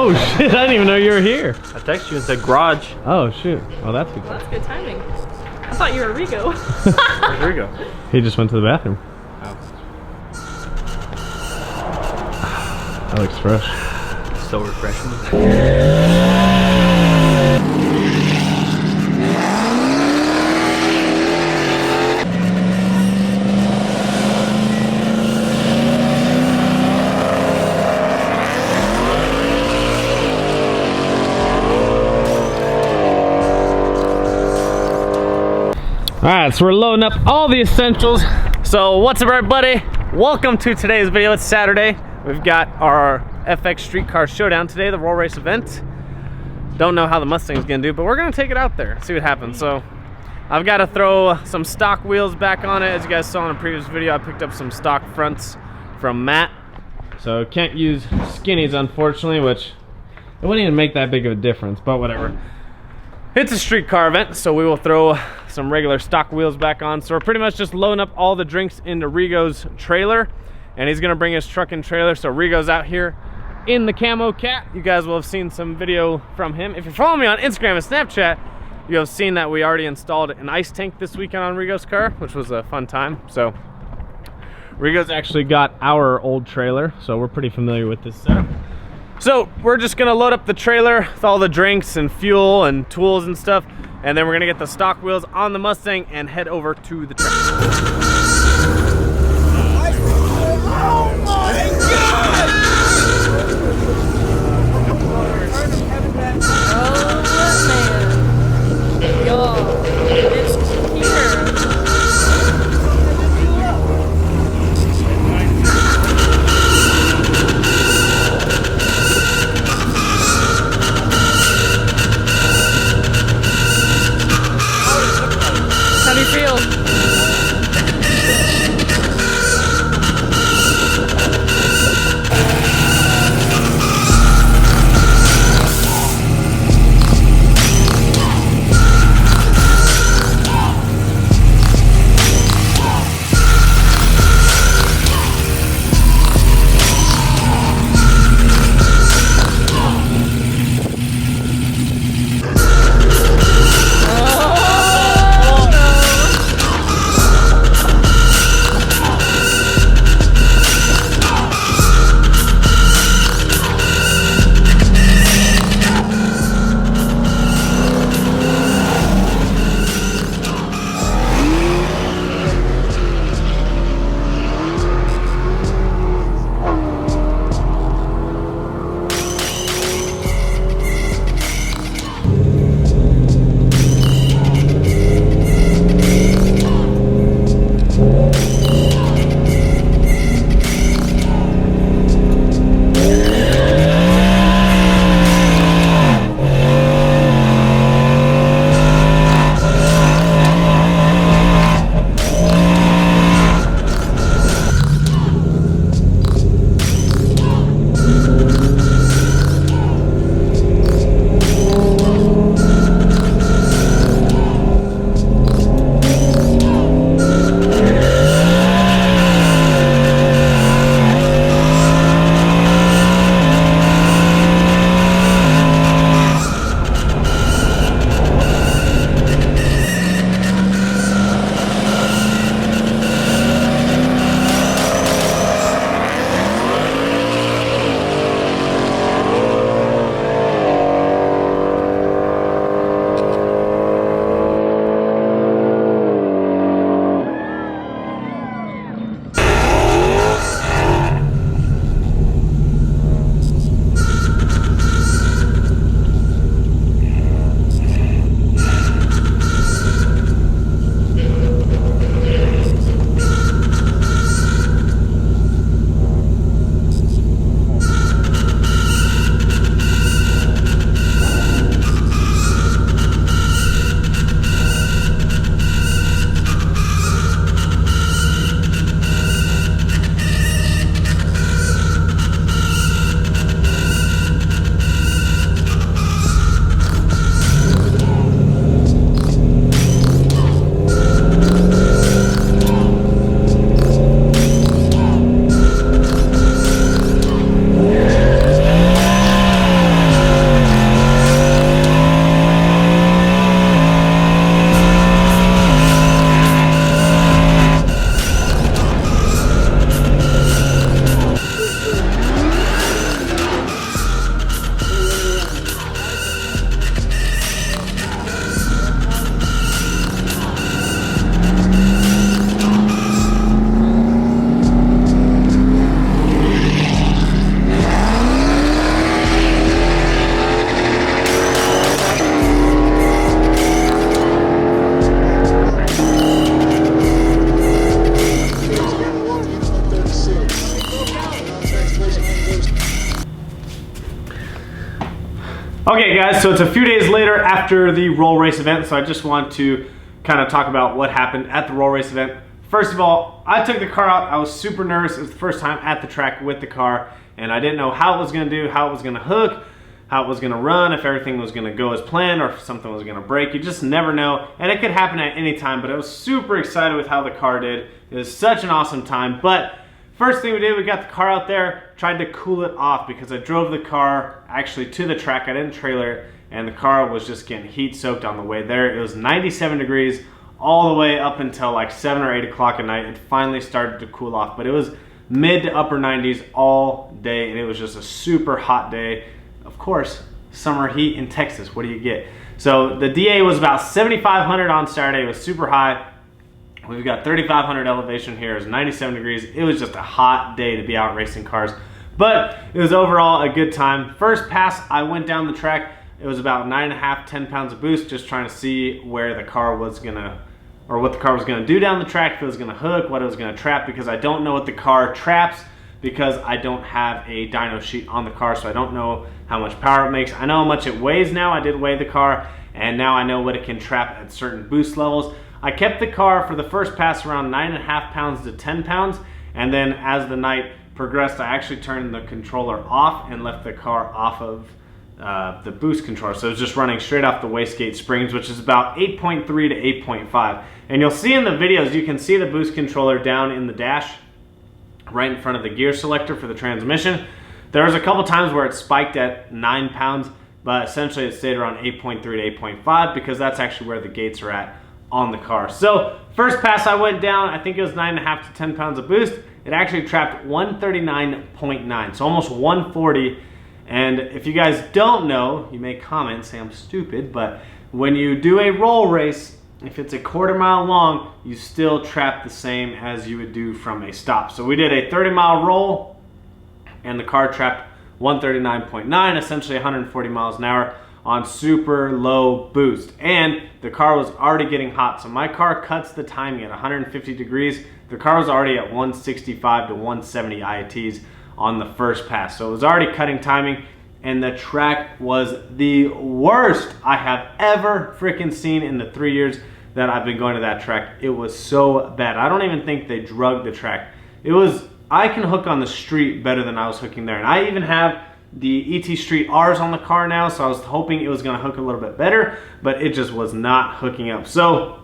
Oh shit, I didn't even know you were here. I texted you and said garage. Oh shoot. Well, that's good. Well, that's good timing. I thought you were Rigo. Where's Rigo? He just went to the bathroom. Oh. That looks fresh. So refreshing. Alright, so we're loading up all the essentials. So what's up everybody? Welcome to today's video. It's Saturday. We've got our FX Street Car Showdown today, the roll race event. Don't know how the Mustang's gonna do, but we're gonna take it out there, see what happens. So I've got to throw some stock wheels back on it. As you guys saw in a previous video, I picked up some stock fronts from Matt. So can't use skinnies unfortunately, which it wouldn't even make that big of a difference, but whatever. It's a street car event, so we will throw some regular stock wheels back on. So we're pretty much just loading up all the drinks into Rigo's trailer, and he's gonna bring his truck and trailer. So Rigo's out here in the camo cat. You guys will have seen some video from him. If you're following me on Instagram and Snapchat, you have seen that we already installed an ice tank this weekend on Rigo's car, which was a fun time. So Rigo's actually got our old trailer, so we're pretty familiar with this setup. So we're just gonna load up the trailer with all the drinks and fuel and tools and stuff, and then we're gonna get the stock wheels on the Mustang and head over to the track. Oh my God! Oh man. Yo, it's here. How do you feel? Okay guys, so it's a few days later after the roll race event, so I just want to kind of talk about what happened at the roll race event. First of all, I took the car out. I was super nervous. It was the first time at the track with the car, and I didn't know how it was going to do, how it was going to hook, how it was going to run, if everything was going to go as planned or if something was going to break. You just never know, and it could happen at any time, but I was super excited with how the car did. It was such an awesome time, but first thing we did, we got the car out there, tried to cool it off because I drove the car actually to the track. I didn't trailer it, and the car was just getting heat soaked on the way there. It was 97 degrees all the way up until like 7 or 8 o'clock at night. It finally started to cool off, but it was mid to upper 90s all day, and it was just a super hot day. Of course, summer heat in Texas, what do you get? So the DA was about 7,500 on Saturday. It was super high. We've got 3,500 elevation here. It was 97 degrees. It was just a hot day to be out racing cars, but it was overall a good time. First pass, I went down the track. It was about 9.5, 10 pounds of boost, just trying to see where the car was gonna, or what the car was gonna do down the track, if it was gonna hook, what it was gonna trap, because I don't know what the car traps because I don't have a dyno sheet on the car, so I don't know how much power it makes. I know how much it weighs now. I did weigh the car, and now I know what it can trap at certain boost levels. I kept the car for the first pass around 9.5 pounds to 10 pounds, and then as the night progressed, I actually turned the controller off and left the car off of the boost controller. So it was just running straight off the wastegate springs, which is about 8.3 to 8.5. And you'll see in the videos, you can see the boost controller down in the dash, right in front of the gear selector for the transmission. There was a couple times where it spiked at 9 pounds, but essentially it stayed around 8.3 to 8.5 because that's actually where the gates are at on the car. So first pass I went down, I think it was 9.5 to 10 pounds of boost. It actually trapped 139.9, so almost 140. And if you guys don't know, you may comment and say I'm stupid, but when you do a roll race, if it's a quarter-mile long, you still trap the same as you would do from a stop. So we did a 30-mile roll, and the car trapped 139.9, essentially 140 miles an hour on super low boost. And the car was already getting hot. So my car cuts the timing at 150 degrees. The car was already at 165 to 170 IATs on the first pass. So it was already cutting timing, and the track was the worst I have ever freaking seen in the 3 years that I've been going to that track. It was so bad. I don't even think they drugged the track. It was, I can hook on the street better than I was hooking there. And I even have the ET Street R's on the car now, so I was hoping it was gonna hook a little bit better, but it just was not hooking up. So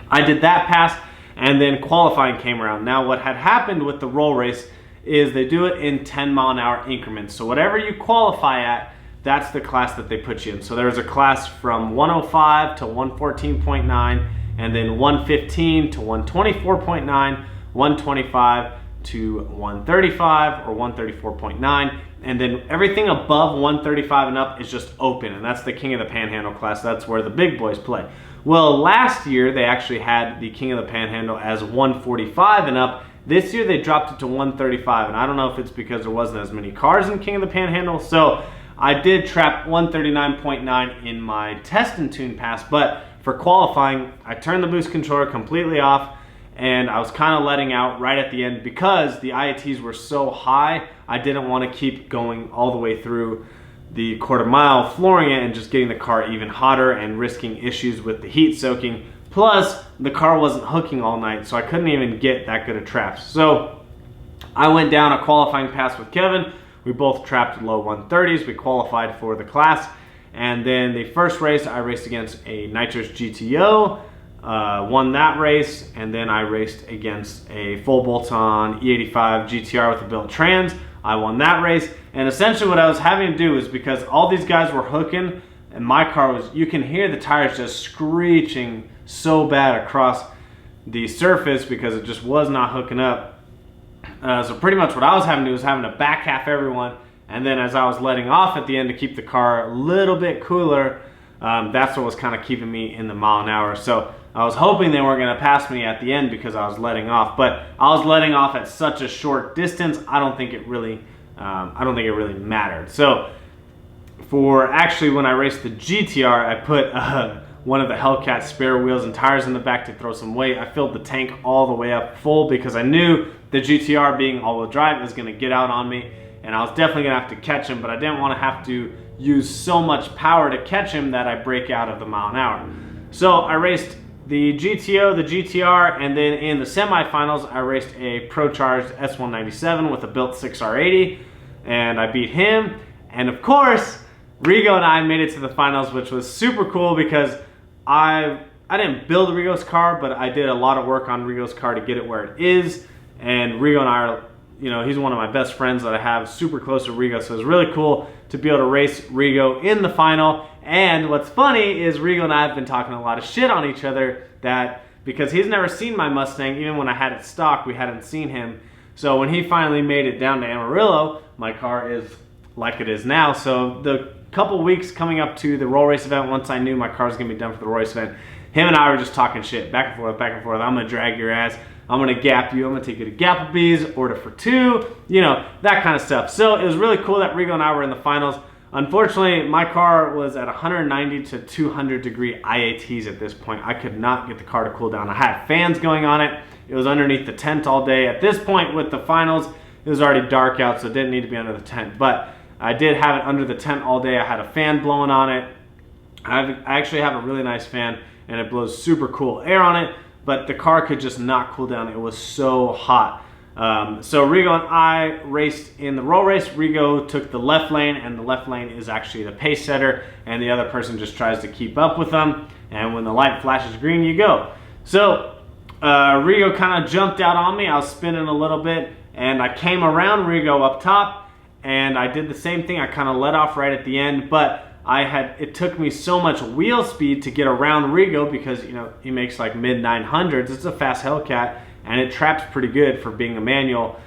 I did that pass, and then qualifying came around. Now what had happened with the roll race is they do it in 10-mile-an-hour increments. So whatever you qualify at, that's the class that they put you in. So there's a class from 105 to 114.9, and then 115 to 124.9, 125 to 135 or 134.9, and then everything above 135 and up is just open, and that's the King of the Panhandle class. That's where the big boys play. Well, last year they actually had the King of the Panhandle as 145 and up. This year they dropped it to 135, and I don't know if it's because there wasn't as many cars in King of the Panhandle. So I did trap 139.9 in my test and tune pass, but for qualifying, I turned the boost controller completely off, and I was kind of letting out right at the end because the IATs were so high. I didn't want to keep going all the way through the quarter mile, flooring it and just getting the car even hotter and risking issues with the heat soaking. Plus, the car wasn't hooking all night, so I couldn't even get that good of traps. So I went down a qualifying pass with Kevin. We both trapped low 130s. We qualified for the class. And then the first race, I raced against a nitrous GTO, won that race, and then I raced against a full bolt-on E85 GTR with a built trans. I won that race, and essentially what I was having to do is because all these guys were hooking, and my car was, you can hear the tires just screeching so bad across the surface because it just was not hooking up. So pretty much what I was having to do was having to back half everyone, and then as I was letting off at the end to keep the car a little bit cooler, that's what was kind of keeping me in the mile an hour. So I was hoping they weren't going to pass me at the end because I was letting off, but I was letting off at such a short distance. I don't think it really mattered. So for actually when I raced the GTR, I put one of the Hellcat spare wheels and tires in the back to throw some weight. I filled the tank all the way up full because I knew the GTR being all-wheel drive was going to get out on me, and I was definitely going to have to catch him, but I didn't want to have to use so much power to catch him that I break out of the mile an hour. So I raced the GTO, the GTR, and then in the semifinals, I raced a Pro-Charged S197 with a built 6R80, and I beat him. And of course, Rigo and I made it to the finals, which was super cool because I didn't build Rigo's car, but I did a lot of work on Rigo's car to get it where it is. And Rigo and I are, you know, he's one of my best friends that I have, super close to Rigo, so it was really cool to be able to race Rigo in the final. And what's funny is Rigo and I have been talking a lot of shit on each other, that because he's never seen my Mustang, even when I had it stock, we hadn't seen him. So when he finally made it down to Amarillo, my car is like it is now. So the couple weeks coming up to the roll race event, once I knew my car was gonna be done for the roll race event, him and I were just talking shit, back and forth, back and forth. I'm gonna drag your ass, I'm gonna gap you, I'm gonna take you to Gapplebee's, order for two, you know, that kind of stuff. So it was really cool that Rigo and I were in the finals. Unfortunately, my car was at 190 to 200 degree IATs at this point. I could not get the car to cool down. I had fans going on it. It was underneath the tent all day. At this point with the finals, it was already dark out, so it didn't need to be under the tent. But I did have it under the tent all day. I had a fan blowing on it. I actually have a really nice fan, and it blows super cool air on it, but the car could just not cool down. It was so hot. So Rigo and I raced in the roll race. Rigo took the left lane, and the left lane is actually the pace setter, and the other person just tries to keep up with them, and when the light flashes green, you go. So Rigo kind of jumped out on me. I was spinning a little bit, and I came around Rigo up top, and I did the same thing. I kind of let off right at the end, but it took me so much wheel speed to get around Rigo because, you know, he makes like mid 900s. It's a fast Hellcat, and it traps pretty good for being a manual.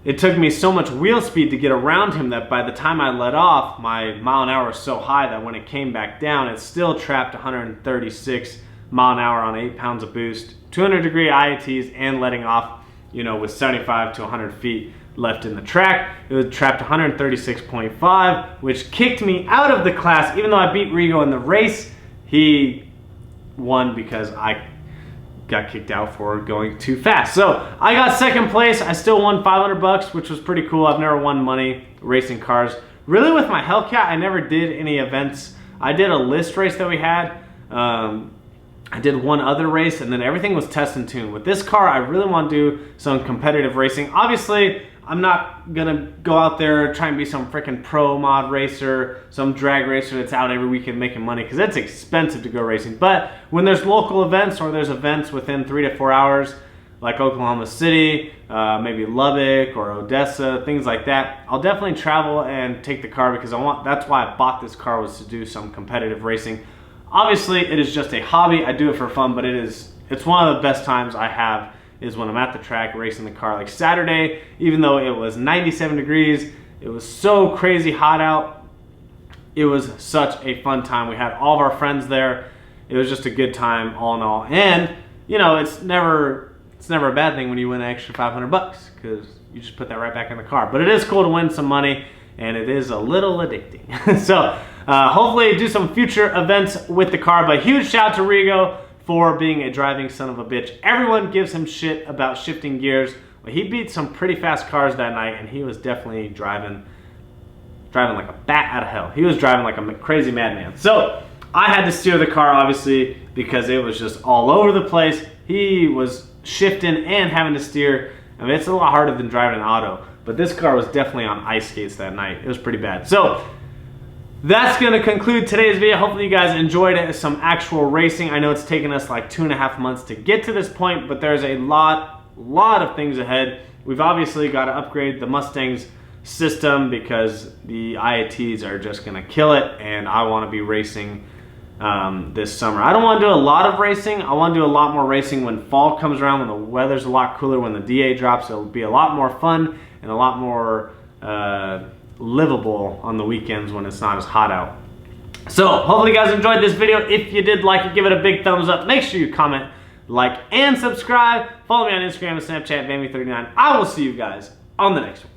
It took me so much wheel speed to get around him that by the time I let off, my mile an hour was so high that when it came back down, it still trapped 136 mile an hour on 8 pounds of boost, 200 degree IATs, and letting off, you know, with 75 to 100 feet left in the track. It was trapped 136.5, which kicked me out of the class. Even though I beat Rigo in the race, he won because I got kicked out for going too fast. So I got second place. I still won 500 bucks, which was pretty cool. I've never won money racing cars. Really, with my Hellcat, I never did any events. I did a list race that we had. I did one other race, and then everything was test and tune. With this car, I really want to do some competitive racing. Obviously, I'm not gonna go out there try and be some freaking pro mod racer, some drag racer that's out every weekend making money, because it's expensive to go racing. But when there's local events, or there's events within 3 to 4 hours, like Oklahoma City, maybe Lubbock or Odessa, things like that, I'll definitely travel and take the car, because that's why I bought this car, was to do some competitive racing. Obviously, it is just a hobby. I do it for fun, but it's one of the best times I have is when I'm at the track racing the car. Like Saturday, even though it was 97 degrees, it was so crazy hot out, it was such a fun time. We had all of our friends there. It was just a good time all in all. And, you know, it's never a bad thing when you win an extra 500 bucks, because you just put that right back in the car. But it is cool to win some money, and it is a little addicting. So hopefully do some future events with the car. But huge shout out to Rigo for being a driving son of a bitch. Everyone gives him shit about shifting gears. Well, he beat some pretty fast cars that night, and he was definitely driving like a bat out of hell. He was driving like a crazy madman. So I had to steer the car, obviously, because it was just all over the place. He was shifting and having to steer. I mean, it's a lot harder than driving an auto, but this car was definitely on ice skates that night. It was pretty bad. So that's going to conclude today's video. Hopefully you guys enjoyed it. Some actual racing. I know it's taken us like 2.5 months to get to this point, but there's a lot of things ahead. We've obviously got to upgrade the Mustang's system, because the IATs are just going to kill it, and I want to be racing this summer. I don't want to do a lot of racing. I want to do a lot more racing when fall comes around, when the weather's a lot cooler, when the DA drops. It'll be a lot more fun and a lot more livable on the weekends when it's not as hot out. So hopefully you guys enjoyed this video. If you did like it, give it a big thumbs up. Make sure you comment, like, and subscribe. Follow me on Instagram and Snapchat, Vanmy39. I will see you guys on the next one.